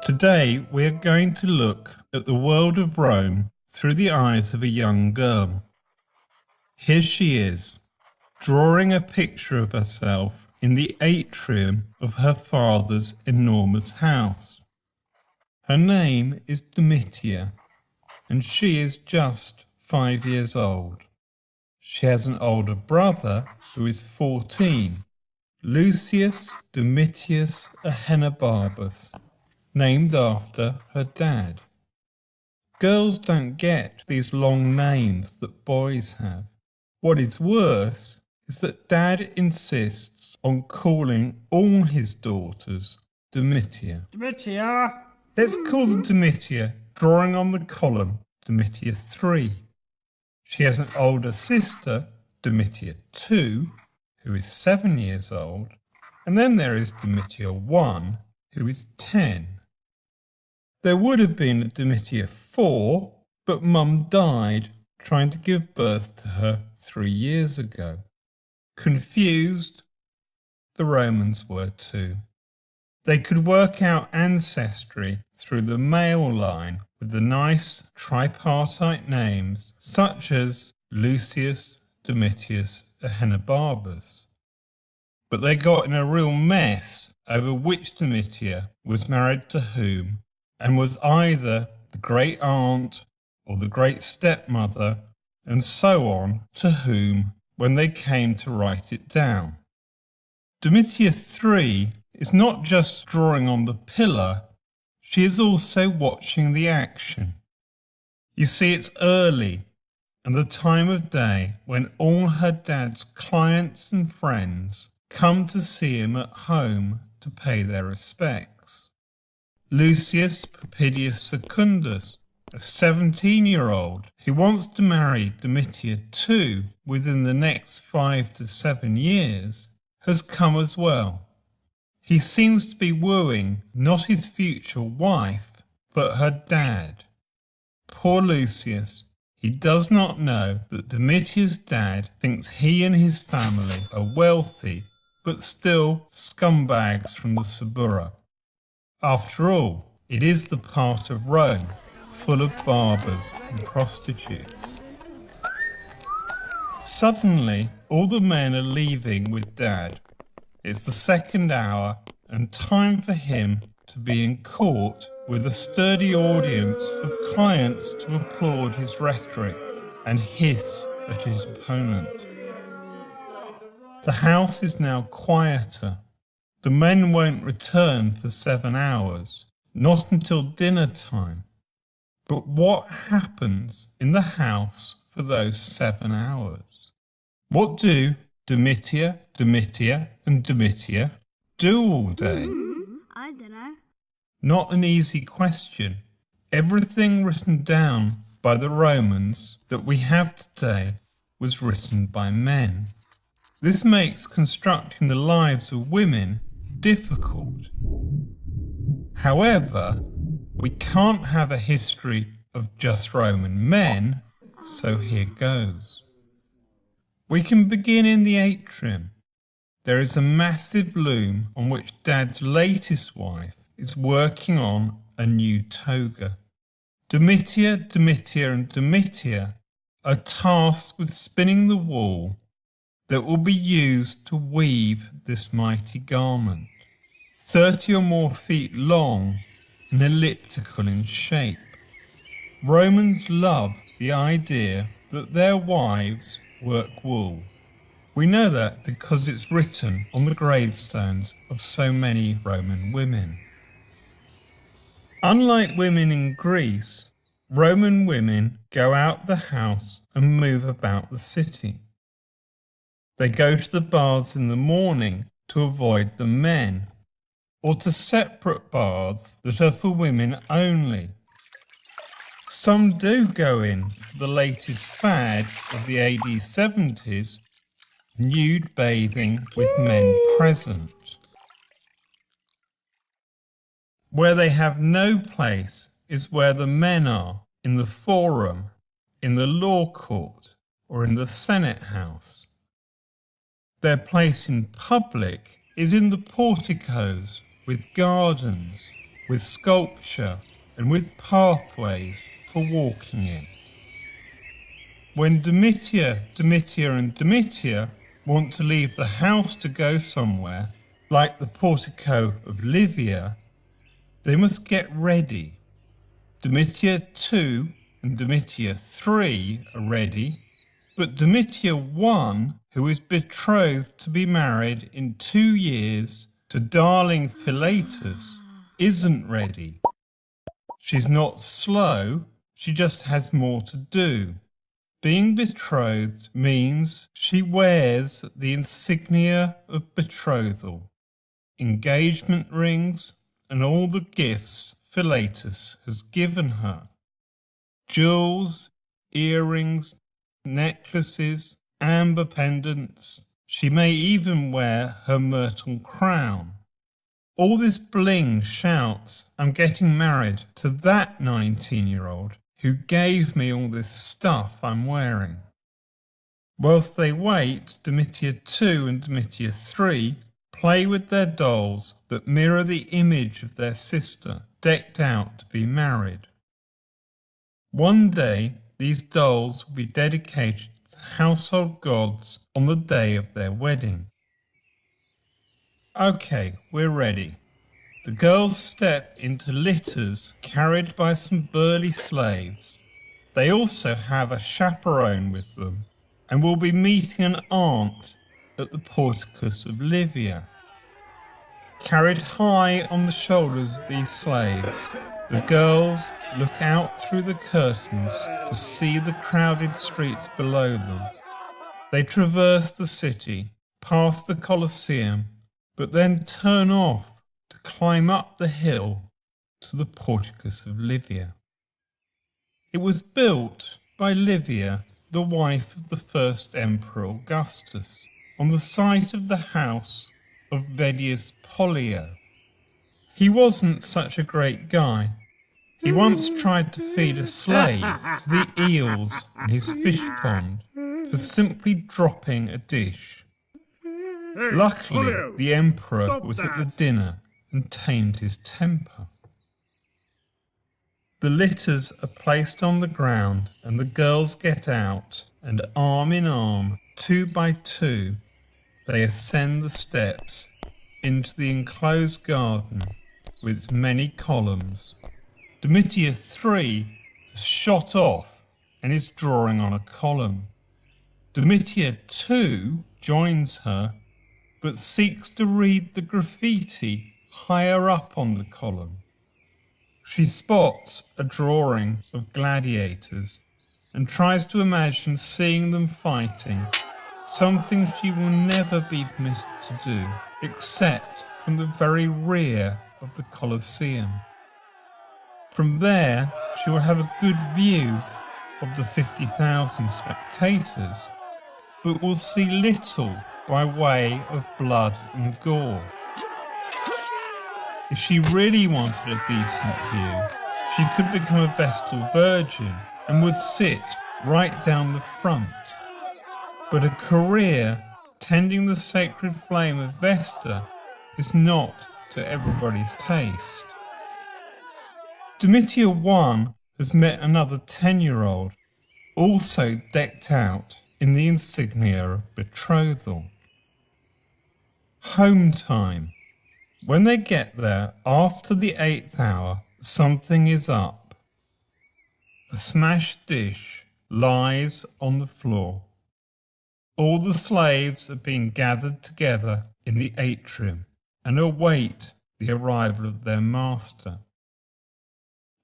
Today we are going to look at the world of Rome through the eyes of a young girl. Here she is, drawing a picture of herself in the atrium of her father's enormous house. Her name is Domitia, and she is just 5 years old. She has an older brother who is 14, Lucius Domitius Ahenobarbus, named after her dad. Girls don't get these long names that boys have. What is worse is that Dad insists on calling all his daughters Domitia. Domitia! Let's call them Domitia, drawing on the column Domitia 3. She has an older sister, Domitia 2, who is 7 years old, and then there is Domitia 1, who is 10. There would have been a Domitia 4, but Mum died trying to give birth to her 3 years ago. Confused? The Romans were too. They could work out ancestry through the male line with the nice tripartite names such as Lucius Domitius Ahenobarbus. But they got in a real mess over which Domitia was married to whom, and was either the great aunt or the great stepmother, and so on to whom when they came to write it down. Domitia 3 is not just drawing on the pillar, she is also watching the action. You see, it's early and the time of day when all her dad's clients and friends come to see him at home to pay their respects. Lucius Papidius Secundus, a 17-year-old who wants to marry Domitia 2 within the next 5 to 7 years, has come as well. He seems to be wooing not his future wife, but her dad. Poor Lucius, he does not know that Domitia's dad thinks he and his family are wealthy, but still scumbags from the Suburra. After all, it is the part of Rome full of barbers and prostitutes. Suddenly, all the men are leaving with Dad. It's the second hour and time for him to be in court with a sturdy audience of clients to applaud his rhetoric and hiss at his opponent. The house is now quieter. The men won't return for 7 hours, not until dinner time. But what happens in the house for those 7 hours? What do Domitia, and Domitia do all day? I don't know. Not an easy question. Everything written down by the Romans that we have today was written by men. This makes constructing the lives of women difficult. However, we can't have a history of just Roman men, so here goes. We can begin in the atrium. There is a massive loom on which Dad's latest wife is working on a new toga. Domitia, and Domitia are tasked with spinning the wool that will be used to weave this mighty garment, 30 or more feet long and elliptical in shape. Romans love the idea that their wives work wool. We know that because it's written on the gravestones of so many Roman women. Unlike women in Greece, Roman women go out the house and move about the city. They go to the baths in the morning to avoid the men, or to separate baths that are for women only. Some do go in for the latest fad of the AD 70s, nude bathing with men present. Where they have no place is where the men are, in the forum, in the law court, or in the Senate house. Their place in public is in the porticos with gardens, with sculpture and with pathways for walking in. When Domitia, and Domitia want to leave the house to go somewhere, like the portico of Livia, they must get ready. Domitia 2 and Domitia 3 are ready, but Domitia 1, who is betrothed to be married in 2 years to darling Philetus, isn't ready. She's not slow, she just has more to do. Being betrothed means she wears the insignia of betrothal, engagement rings, and all the gifts Philetus has given her. Jewels, earrings, necklaces, amber pendants. She may even wear her myrtle crown. All this bling shouts, I'm getting married to that 19-year-old who gave me all this stuff I'm wearing. Whilst they wait, Domitia 2 and Domitia 3 play with their dolls that mirror the image of their sister, decked out to be married. One day, these dolls will be dedicated to the household gods on the day of their wedding. Okay, we're ready. The girls step into litters carried by some burly slaves. They also have a chaperone with them and will be meeting an aunt at the porticus of Livia. Carried high on the shoulders of these slaves, the girls look out through the curtains to see the crowded streets below them. They traverse the city, past the Colosseum, but then turn off to climb up the hill to the porticus of Livia. It was built by Livia, the wife of the first Emperor Augustus, on the site of the house of Vedius Pollio. He wasn't such a great guy. He once tried to feed a slave to the eels in his fish pond for simply dropping a dish. Luckily, the emperor was at the dinner and tamed his temper. The litters are placed on the ground and the girls get out, and arm in arm, 2 by 2, they ascend the steps into the enclosed garden with its many columns. Domitia 3 has shot off and is drawing on a column. Domitia 2 joins her, but seeks to read the graffiti higher up on the column. She spots a drawing of gladiators and tries to imagine seeing them fighting, something she will never be permitted to do, except from the very rear of the Colosseum. From there, she will have a good view of the 50,000 spectators, but will see little by way of blood and gore. If she really wanted a decent view, she could become a Vestal Virgin and would sit right down the front. But a career tending the sacred flame of Vesta is not to everybody's taste. Domitia 1 has met another 10-year-old, also decked out in the insignia of betrothal. Home time. When they get there after the 8th hour, something is up. A smashed dish lies on the floor. All the slaves are being gathered together in the atrium and await the arrival of their master.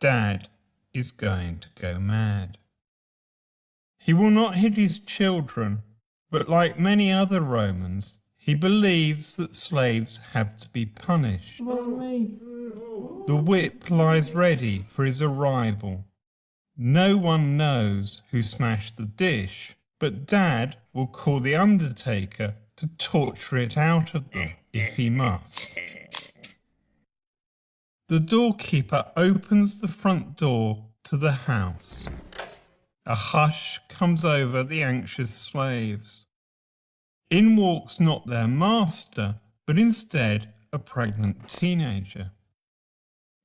Dad is going to go mad. He will not hit his children, but like many other Romans, he believes that slaves have to be punished. The whip lies ready for his arrival. No one knows who smashed the dish, but Dad will call the undertaker to torture it out of them if he must. The doorkeeper opens the front door to the house. A hush comes over the anxious slaves. In walks not their master, but instead a pregnant teenager.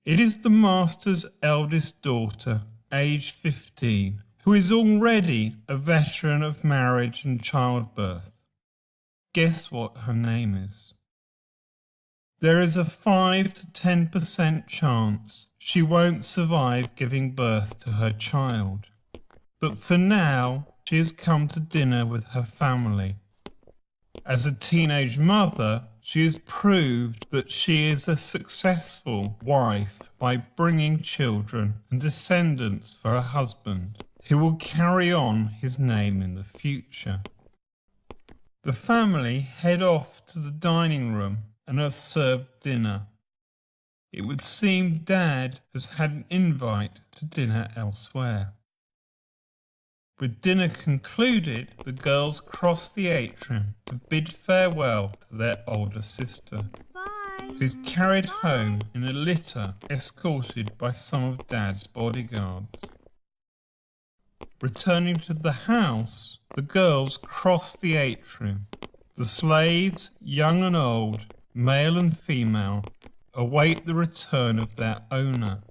It is the master's eldest daughter, aged 15, who is already a veteran of marriage and childbirth. Guess what her name is? There is a 5 to 10% chance she won't survive giving birth to her child. But for now, she has come to dinner with her family. As a teenage mother, she has proved that she is a successful wife by bringing children and descendants for her husband, who will carry on his name in the future. The family head off to the dining room and are served dinner. It would seem Dad has had an invite to dinner elsewhere. With dinner concluded, the girls cross the atrium to bid farewell to their older sister, Bye. who's carried home in a litter escorted by some of Dad's bodyguards. Returning to the house, the girls cross the atrium. The slaves, young and old, male and female, await the return of their owner.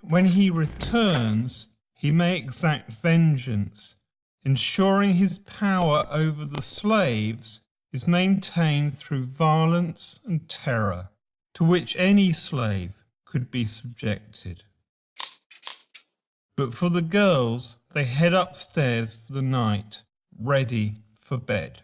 When he returns, he may exact vengeance, ensuring his power over the slaves is maintained through violence and terror, to which any slave could be subjected. But for the girls, they head upstairs for the night, ready for bed.